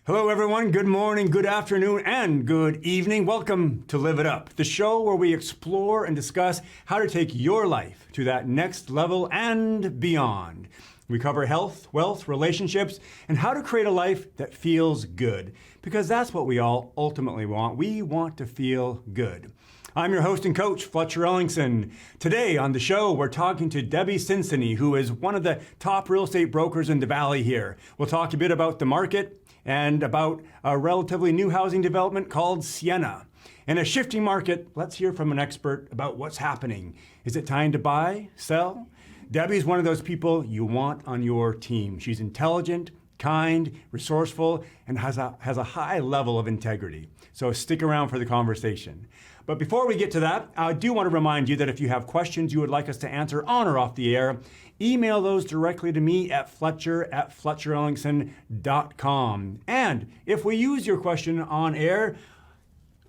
Hello, everyone. Good morning, good afternoon, and good evening. Welcome to Live It Up, the show where we explore and discuss how to take your life to that next level and beyond. We cover health, wealth, relationships, and how to create a life that feels good, because that's what we all ultimately want. We want to feel good. I'm your host and coach, Fletcher Ellingson. Today on the show, we're talking to Debbie Cincini, who is one of the top real estate brokers in the Valley here. We'll talk a bit about the market and about a relatively new housing development called Sienna. In a shifting market, let's hear from an expert about what's happening. Is it time to buy, sell? Debbie's one of those people you want on your team. She's intelligent, kind, resourceful, and has a high level of integrity. So stick around for the conversation. But before we get to that, I do want to remind you that if you have questions you would like us to answer on or off the air, email those directly to me at fletcher@fletcherellingson.com. And if we use your question on air,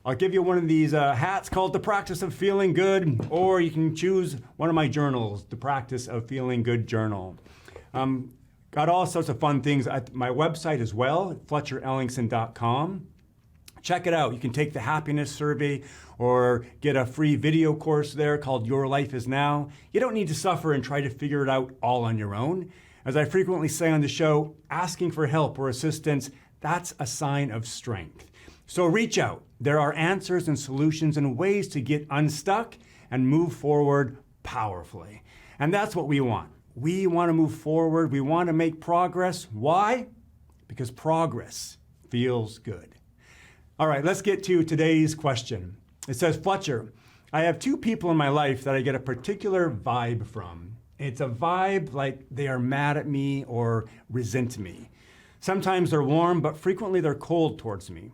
I'll give you one of these hats called The Practice of Feeling Good, or you can choose one of my journals, The Practice of Feeling Good Journal. Got all sorts of fun things at my website as well, fletcherellingson.com. Check it out. You can take the happiness survey or get a free video course there called Your Life Is Now. You don't need to suffer and try to figure it out all on your own. As I frequently say on the show, asking for help or assistance, that's a sign of strength. So reach out. There are answers and solutions and ways to get unstuck and move forward powerfully. And that's what we want. We want to move forward. We want to make progress. Why? Because progress feels good. All right, let's get to today's question. It says, Fletcher, I have two people in my life that I get a particular vibe from. It's a vibe like they are mad at me or resent me. Sometimes they're warm, but frequently they're cold towards me.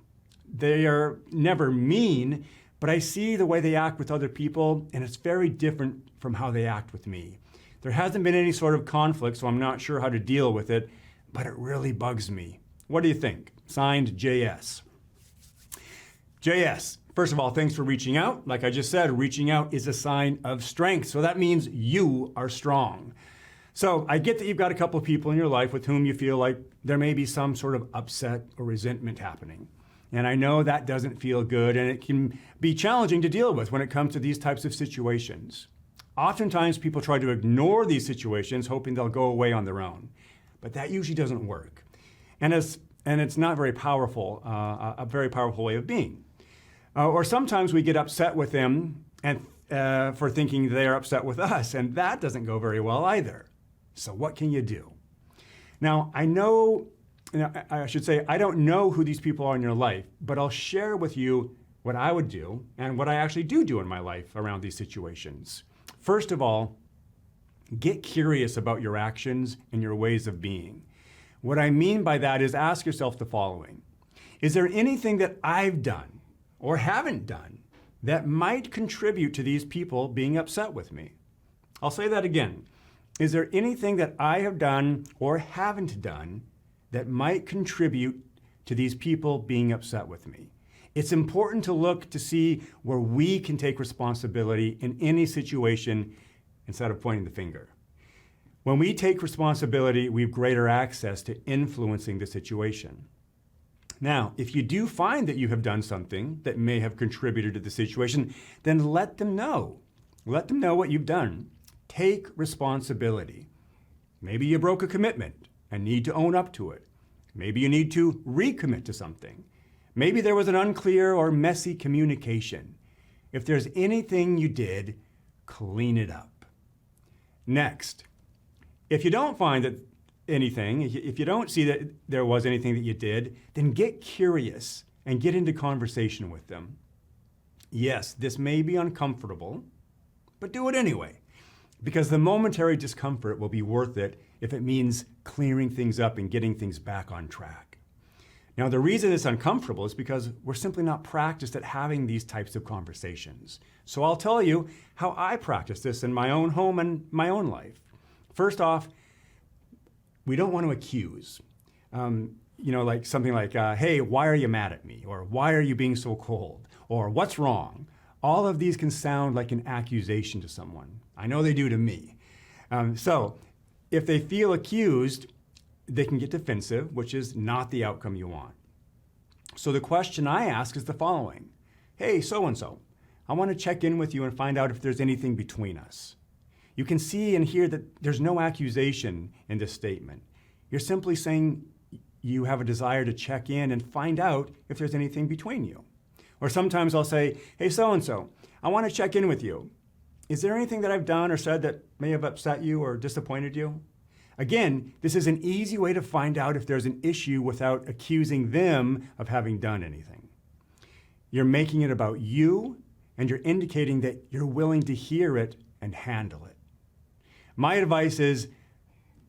They are never mean, but I see the way they act with other people, and it's very different from how they act with me. There hasn't been any sort of conflict, so I'm not sure how to deal with it, but it really bugs me. What do you think? Signed, JS. JS, first of all, thanks for reaching out. Like I just said, reaching out is a sign of strength. So that means you are strong. So I get that you've got a couple of people in your life with whom you feel like there may be some sort of upset or resentment happening. And I know that doesn't feel good, and it can be challenging to deal with when it comes to these types of situations. Oftentimes people try to ignore these situations, hoping they'll go away on their own. But that usually doesn't work. And it's not very powerful, a very powerful way of being. Or sometimes we get upset with them and for thinking they're upset with us, and that doesn't go very well either. So what can you do? Now, I should say, I don't know who these people are in your life, but I'll share with you what I would do and what I actually do in my life around these situations. First of all, get curious about your actions and your ways of being. What I mean by that is ask yourself the following. Is there anything that I've done or haven't done that might contribute to these people being upset with me? I'll say that again. Is there anything that I have done or haven't done that might contribute to these people being upset with me? It's important to look to see where we can take responsibility in any situation instead of pointing the finger. When we take responsibility, we have greater access to influencing the situation. Now, if you do find that you have done something that may have contributed to the situation, then let them know. Let them know what you've done. Take responsibility. Maybe you broke a commitment and need to own up to it. Maybe you need to recommit to something. Maybe there was an unclear or messy communication. If there's anything you did, clean it up. Next, if you don't find that anything, if you don't see that there was anything that you did, then get curious and get into conversation with them. Yes, this may be uncomfortable, but do it anyway, because the momentary discomfort will be worth it if it means clearing things up and getting things back on track. Now, the reason it's uncomfortable is because we're simply not practiced at having these types of conversations. So I'll tell you how I practice this in my own home and my own life. First off, we don't want to accuse. Like something like, hey, why are you mad at me? Or why are you being so cold? Or what's wrong? All of these can sound like an accusation to someone. I know they do to me. So if they feel accused, they can get defensive, which is not the outcome you want. So the question I ask is the following. Hey, so-and-so, I want to check in with you and find out if there's anything between us. You can see and hear that there's no accusation in this statement. You're simply saying you have a desire to check in and find out if there's anything between you. Or sometimes I'll say, hey, so-and-so, I want to check in with you. Is there anything that I've done or said that may have upset you or disappointed you? Again, this is an easy way to find out if there's an issue without accusing them of having done anything. You're making it about you, and you're indicating that you're willing to hear it and handle it. My advice is,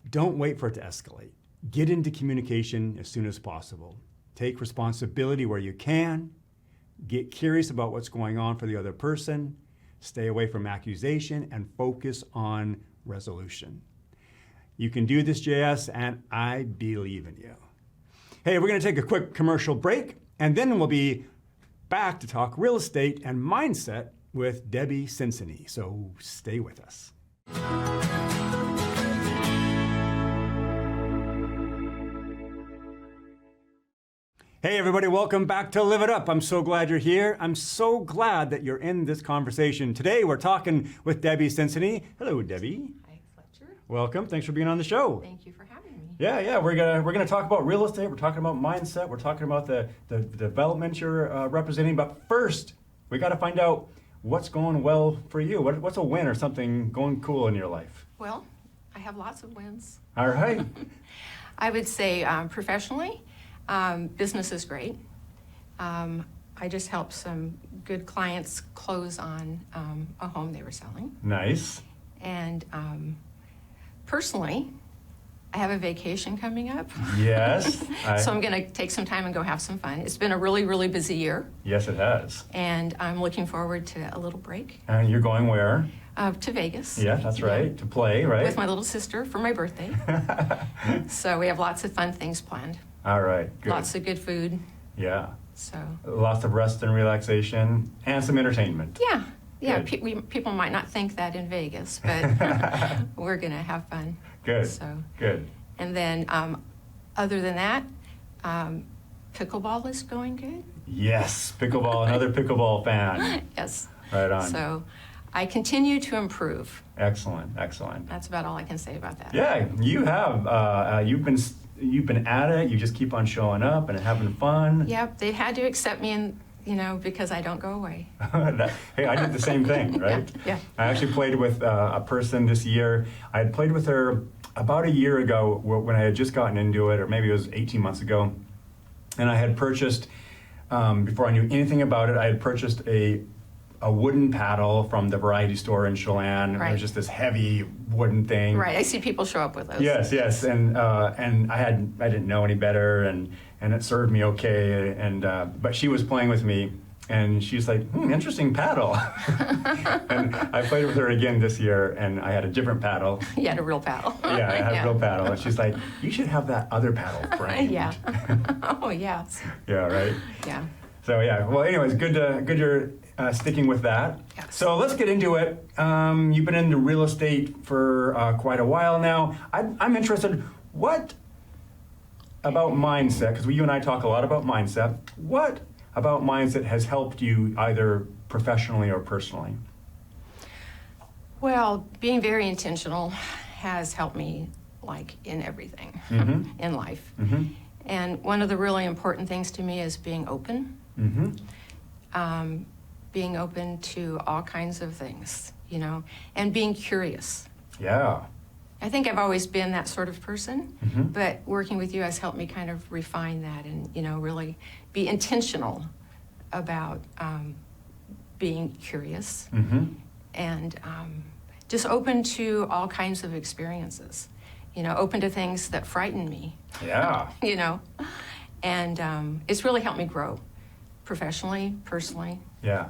don't wait for it to escalate. Get into communication as soon as possible. Take responsibility where you can. Get curious about what's going on for the other person. Stay away from accusation and focus on resolution. You can do this, JS, and I believe in you. Hey, we're going to take a quick commercial break, and then we'll be back to talk real estate and mindset with Debbie Cincini. So stay with us. Hey everybody, welcome back to Live It Up. I'm so glad you're here. I'm so glad that you're in this conversation. Today we're talking with Debbie Cincini. Hello, Debbie. Hi, Fletcher. Welcome. Thanks for being on the show. Thank you for having me. Yeah. We're gonna talk about real estate. We're talking about mindset. We're talking about the development you're representing. But first, we got to find out what's going well for you. What's a win or something going cool in your life? Well, I have lots of wins. All right. I would say professionally, business is great. I just helped some good clients close on a home they were selling. Nice. And personally, I have a vacation coming up. Yes. So I'm going to take some time and go have some fun. It's been a really, really busy year. Yes, it has. And I'm looking forward to a little break. And you're going where? To Vegas. Yeah, that's right. Yeah. To play, right? With my little sister for my birthday. So we have lots of fun things planned. All right. Good. Lots of good food. Yeah. So. Lots of rest and relaxation and some entertainment. Yeah. Yeah. Good. People might not think that in Vegas, but we're going to have fun. Good. So. Good. And then, other than that, pickleball is going good. Yes. Pickleball. Another pickleball fan. Yes. Right on. So I continue to improve. Excellent. Excellent. That's about all I can say about that. Yeah, you have. You've been at it. You just keep on showing up and having fun. Yep. They had to accept me, and because I don't go away. Hey, I did the same thing, right? Yeah. I actually played with a person this year. I had played with her about a year ago when I had just gotten into it, or maybe it was 18 months ago. And I had purchased, before I knew anything about it, I had purchased a wooden paddle from the variety store in Chelan. Right. It was just this heavy wooden thing. Right. I see people show up with those. Yes, and I didn't know any better, and it served me okay. And but she was playing with me, and she's like, interesting paddle. And I played with her again this year, and I had a different paddle. You had a real paddle. Yeah, I had a real paddle, and she's like, you should have that other paddle framed. Yeah. Oh yes. Yeah. Right. Yeah. So yeah. Well, anyways, good you're sticking with that. Yes. So let's get into it. You've been into real estate for quite a while now. I'm interested. What about mindset? Because you and I talk a lot about mindset. What about mindset has helped you either professionally or personally? Well, being very intentional has helped me, like, in everything in life. Mm-hmm. And one of the really important things to me is being open. Mm-hmm. Being open to all kinds of things, and being curious. Yeah. I think I've always been that sort of person, Mm-hmm. but working with you has helped me kind of refine that and, really be intentional about being curious Mm-hmm. and just open to all kinds of experiences, open to things that frighten me, Yeah. and it's really helped me grow professionally, personally. Yeah.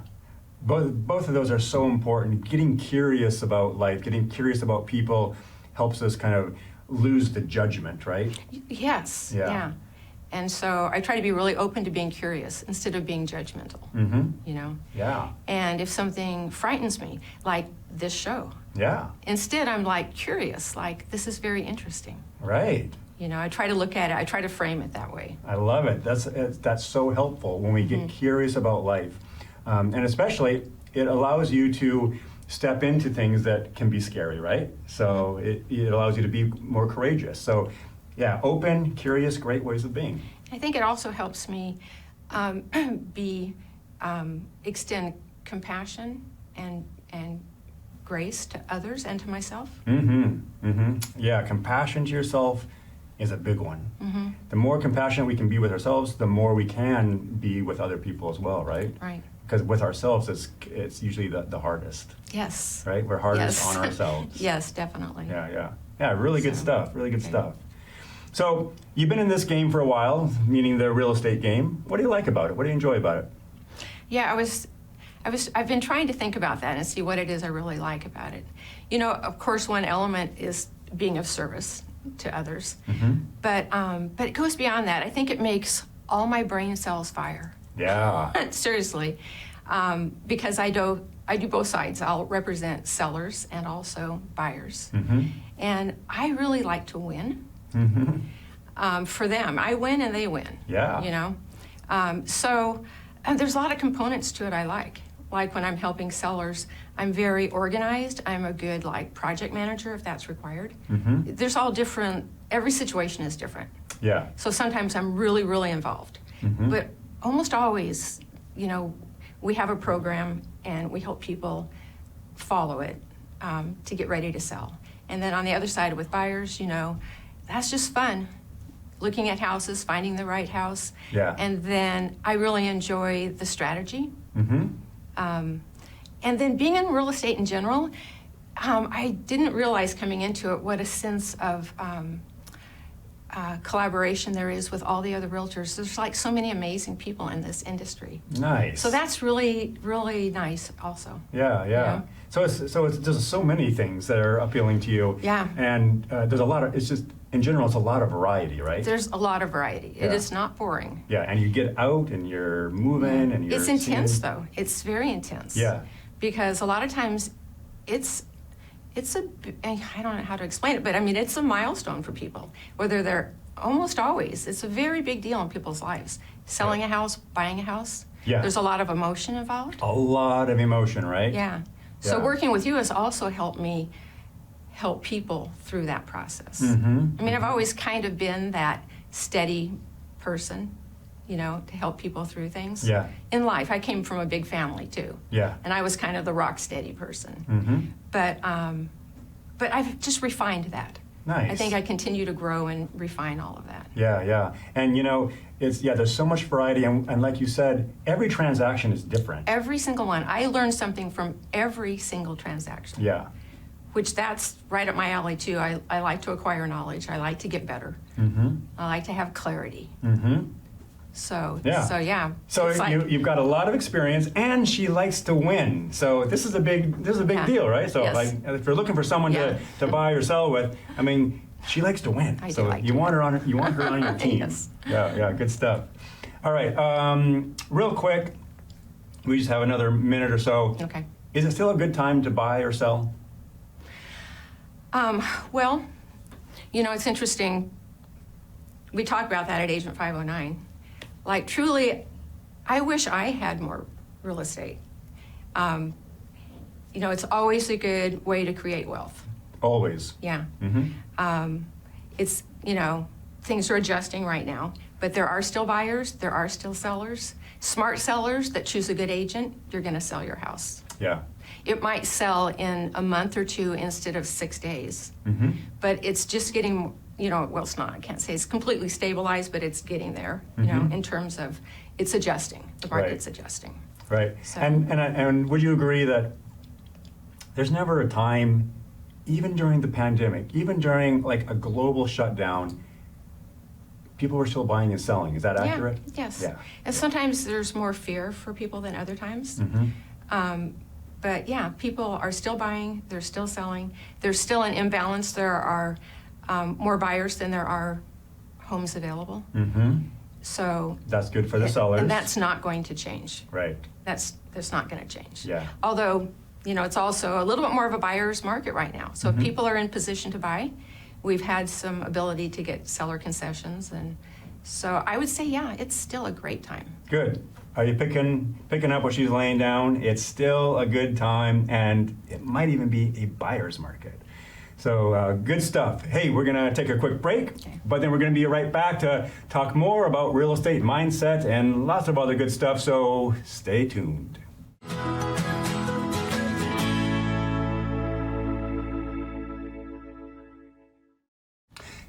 Both of those are so important. Getting curious about life, getting curious about people helps us kind of lose the judgment, right? Yes. Yeah. And so I try to be really open to being curious instead of being judgmental, Mm-hmm. Yeah. And if something frightens me, like this show, Yeah. instead I'm like curious, like this is very interesting. Right. You know, I try to look at it, I try to frame it that way. I love it. That's so helpful when we get curious about life. And especially, it allows you to step into things that can be scary, right? So it allows you to be more courageous. So yeah, open, curious, great ways of being. I think it also helps me extend compassion and grace to others and to myself. Yeah, compassion to yourself is a big one. Mm-hmm. The more compassionate we can be with ourselves, the more we can be with other people as well, right? Right. Because with ourselves, it's usually the hardest, Yes. right? We're hardest Yes. on ourselves. Yes, definitely. Yeah, really good So, stuff, really good okay. stuff. So you've been in this game for a while, meaning the real estate game. What do you like about it? What do you enjoy about it? Yeah, I've been trying to think about that and see what it is I really like about it. You know, of course, one element is being of service to others, but it goes beyond that. I think it makes all my brain cells fire. Yeah. Seriously, because I do both sides. I'll represent sellers and also buyers, and I really like to win. For them, I win and they win. Yeah. You know, so there's a lot of components to it I like. Like when I'm helping sellers, I'm very organized. I'm a good project manager if that's required. There's all different. Every situation is different. Yeah. So sometimes I'm really, really involved. But almost always, you know, we have a program and we help people follow it to get ready to sell. And then on the other side with buyers, you know, that's just fun. Looking at houses, finding the right house. Yeah. And then I really enjoy the strategy. And then being in real estate in general, I didn't realize coming into it what a sense of collaboration there is with all the other realtors. There's like so many amazing people in this industry. Nice. So that's really, really nice also. Yeah. Yeah. So there's so many things that are appealing to you. Yeah. And there's a lot of, it's just, in general, it's a lot of variety, right? There's a lot of variety. It Yeah. is not boring. Yeah, and you get out and you're moving and you're It's intense seeing- though. It's very intense. Yeah. Because a lot of times it's I don't know how to explain it, but I mean, it's a milestone for people. Whether they're almost always, it's a very big deal in people's lives. Selling a house, buying a house. Yeah. There's a lot of emotion involved. A lot of emotion, right? Yeah. So Yeah. working with you has also helped me help people through that process. Mm-hmm. I mean, I've always kind of been that steady person, you know, to help people through things. Yeah. In life, I came from a big family too. Yeah. And I was kind of the rock steady person. Mm-hmm. But I've just refined that. Nice. I think I continue to grow and refine all of that. Yeah. And you know, there's so much variety, and like you said, every transaction is different. Every single one. I learned something from every single transaction. Yeah. Which that's right up my alley too. I like to acquire knowledge. I like to get better. I like to have clarity. So Yeah. So it's like- you've got a lot of experience, and she likes to win. So this is a big Yeah. deal, right? So Yes. like, if you're looking for someone Yeah. to buy or sell with, I mean, she likes to win. I do so like you to want her on your team. Yes. Yeah, good stuff. All right, real quick, we just have another minute or so. Okay. Is it still a good time to buy or sell? Well, you know, it's interesting. We talked about that at Agent 509. Like, truly, I wish I had more real estate. You know, it's always a good way to create wealth. Always. Yeah. Mm-hmm. It's, you know, things are adjusting right now, but there are still buyers, there are still sellers. Smart sellers that choose a good agent, you're going to sell your house. Yeah. It might sell in a month or two instead of 6 days. But it's just getting, you know, well, it's not, I can't say it's completely stabilized, but it's getting there, you know, in terms of it's adjusting. The market's adjusting. Right. So- And would you agree that there's never a time, even during the pandemic, even during like a global shutdown, people were still buying and selling? Is that accurate? Yes. Yeah. And sometimes there's more fear for people than other times. But yeah, people are still buying, they're still selling. There's still an imbalance. There are more buyers than there are homes available. So That's good for the sellers. and that's not going to change. Right. That's not going to change. Yeah. Although, you know, it's also a little bit more of a buyer's market right now. So if people are in position to buy, we've had some ability to get seller concessions. And so I would say, yeah, it's still a great time. Good. Are you picking up what she's laying down? It's still a good time, and it might even be a buyer's market. So good stuff. Hey, we're going to take a quick break, Okay. but then we're going to be right back to talk more about real estate mindset and lots of other good stuff. So stay tuned.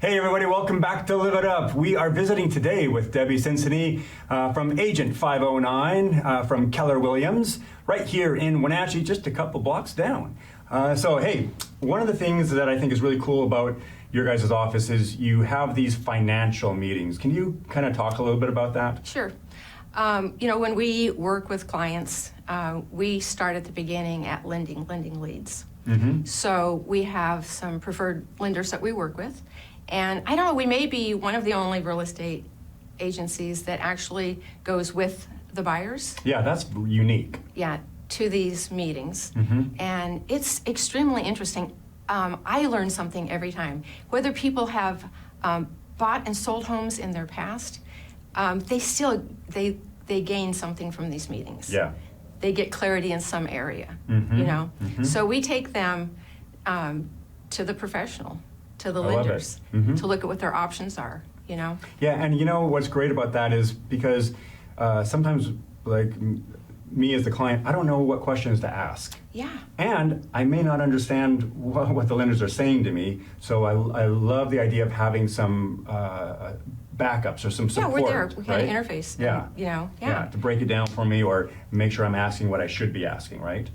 Hey everybody, welcome back to Live It Up. We are visiting today with Debbie Cincinnati from Agent 509 from Keller Williams, right here in Wenatchee, just a couple blocks down. So hey, one of the things that I think is really cool about your guys' office is you have these financial meetings. Can you kind of talk a little bit about that? Sure. When we work with clients, we start at the beginning at lending leads. Mm-hmm. So we have some preferred lenders that we work with. And I don't know, we may be one of the only real estate agencies that actually goes with the buyers. Yeah, that's unique. Yeah, to these meetings. Mm-hmm. And it's extremely interesting. I learn something every time. Whether people have bought and sold homes in their past, they gain something from these meetings. Yeah. They get clarity in some area, Mm-hmm. Mm-hmm. So we take them to the professional, to the I love it. lenders, Mm-hmm. to look at what their options are, Yeah, and you know what's great about that is because sometimes, like me as the client, I don't know what questions to ask. Yeah. And I may not understand what the lenders are saying to me, so I love the idea of having some backups or some Yeah, support. we're there. We kind right? of interface. Yeah. Yeah. to break it down for me or make sure I'm asking what I should be asking, right?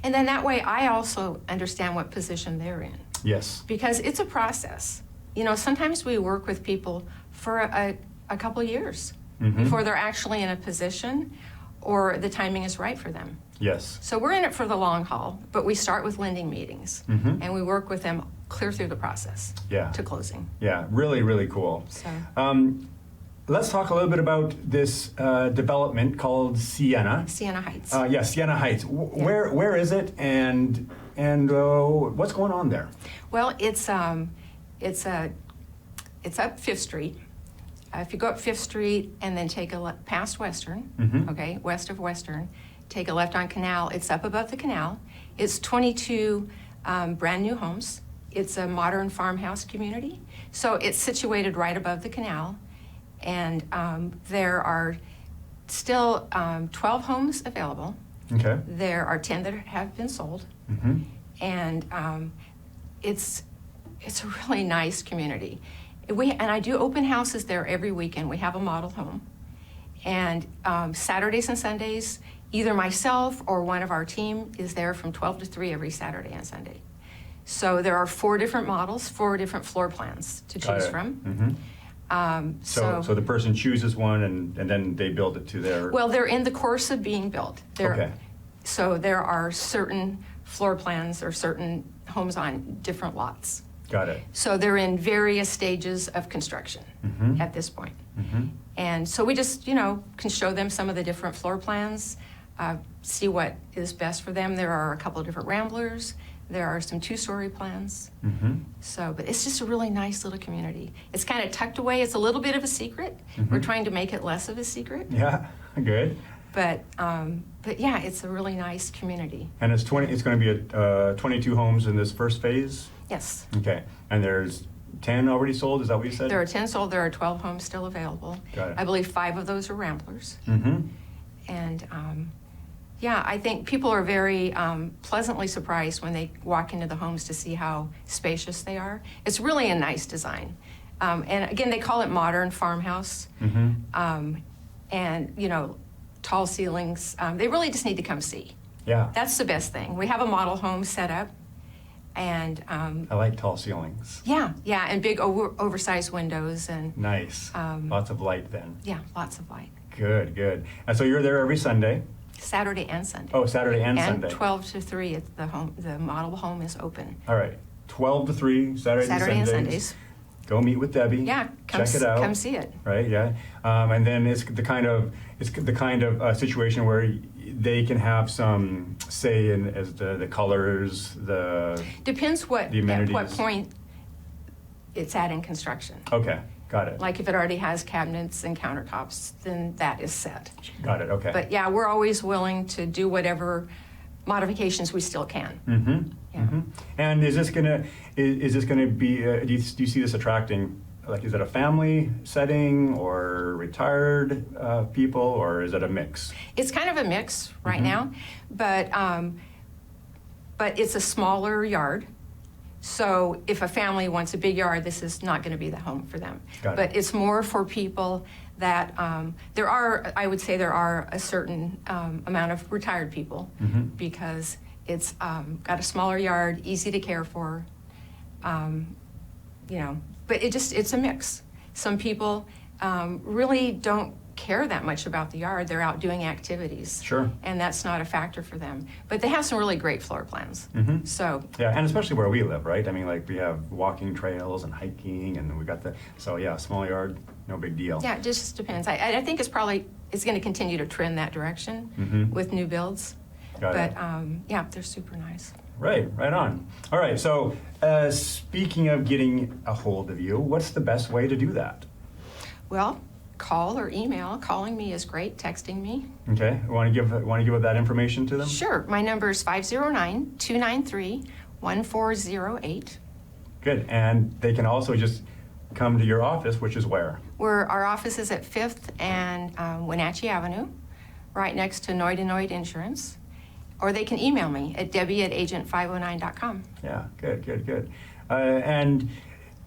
And then that way I also understand what position they're in. Yes. Because it's a process. Sometimes we work with people for a couple of years Mm-hmm. before they're actually in a position or the timing is right for them. Yes. So we're in it for the long haul, but we start with lending meetings Mhm. and we work with them clear through the process Yeah. to closing. Yeah, really, really cool. So Let's talk a little bit about this development called Sienna. Sienna Heights. Sienna Heights. Where is it, and what's going on there? Well, it's up Fifth Street. If you go up Fifth Street and then take a past Western, Mhm. okay, west of Western, take a left on Canal. It's up above the canal. It's 22 brand new homes. It's a modern farmhouse community. So it's situated right above the canal, and there are still 12 homes available. Okay. There are 10 that have been sold. Mm-hmm. And it's a really nice community. And I do open houses there every weekend. We have a model home, and Saturdays and Sundays, either myself or one of our team is there from 12 to 3 every Saturday and Sunday. So there are 4 different models, 4 different floor plans to Got choose it. from. Mm-hmm. So the person chooses one and then they build it to their. Well, they're in the course of being built. Okay. So there are certain floor plans or certain homes on different lots. Got it. So they're in various stages of construction Mhm. at this point. Mm-hmm. And so we just, can show them some of the different floor plans, see what is best for them. There are a couple of different ramblers. There are some 2-story plans. Mm-hmm. But it's just a really nice little community. It's kind of tucked away. It's a little bit of a secret. We're trying to make it less of a secret. Yeah. Good. But yeah, it's a really nice community. And it's 20. It's going to be 22 homes in this first phase. Yes. Okay. And there's 10 already sold. Is that what you said? There are 10 sold. There are 12 homes still available. Got it. I believe 5 of those are ramblers. Mm-hmm. And yeah, I think people are very pleasantly surprised when they walk into the homes to see how spacious they are. It's really a nice design. And again, they call it modern farmhouse. Mm-hmm. And, tall ceilings. They really just need to come see. Yeah. That's the best thing. We have a model home set up. And I like tall ceilings. yeah, and big oversized windows and Nice. Lots of light then. yeah, lots of light. Good. And so you're there every Sunday. Saturday and Sunday. Oh, Saturday and And Sunday. 12 to 3, the model home is open. All right. 12 to 3, Saturdays Saturday and Sundays. Sundays. Go meet with Debbie. Yeah, Check it out. come see it. Right. Yeah. And then it's the kind of situation where they can have some say in as the colors, the Depends The at amenities. what point it's at in construction. Okay, got it. Like if it already has cabinets and countertops, then that is set. Got it, okay. But yeah, we're always willing to do whatever modifications we still can. Yeah. And is this gonna be? Do you see this attracting? Like, is it a family setting or retired people, or is it a mix? It's kind of a mix right now, but it's a smaller yard. So if a family wants a big yard, this is not going to be the home for them. Got it. But it's more for people that I would say there are a certain amount of retired people because it's got a smaller yard, easy to care for, but it's a mix. Some people really don't care that much about the yard. They're out doing activities. Sure. And that's not a factor for them. But they have some really great floor plans. So Yeah, and especially where we live, right? I mean, like, we have walking trails and hiking, and we got small yard, no big deal. yeah, it just depends. I think it's going to continue to trend that direction with new builds. Got it. But they're super nice. Right on. All right, so speaking of getting a hold of you, what's the best way to do that? Well, call or email. Calling me is great. Texting me. Okay, want to give up that information to them? Sure. My number is 509-293-1408. Good, and they can also just come to your office, which is where? Our office is at 5th and Wenatchee Avenue, right next to Noid & Noid Insurance. Or they can email me at debbie@agent509.com. Yeah, good. And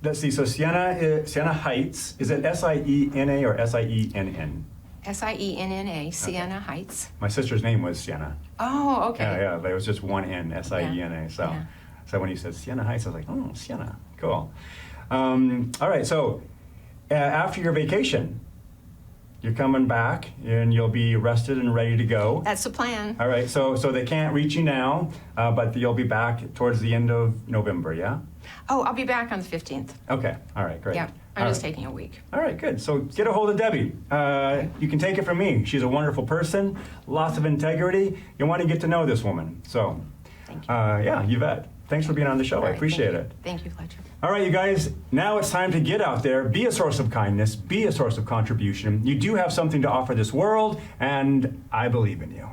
let's see, so Sienna Heights, is it Siena or Sienn? Sienna, Sienna Heights. My sister's name was Sienna. Oh, okay. Yeah, but it was just one N, Siena. Yeah. So when you said Sienna Heights, I was like, oh, Sienna, cool. All right, so after your vacation, you're coming back and you'll be rested and ready to go. That's the plan. All right, so they can't reach you now, but you'll be back towards the end of November, yeah? Oh, I'll be back on the 15th. Okay, all right, great. Yeah, I'm All just right. taking a week. All right, good. So get a hold of Debbie. You can take it from me. She's a wonderful person, lots of integrity. You want to get to know this woman. So, Thank you. yeah, you bet. Thanks for being on the show. All I right, appreciate thank it. you. Thank you, Fletcher. All right, you guys, now it's time to get out there, be a source of kindness, be a source of contribution. You do have something to offer this world, and I believe in you.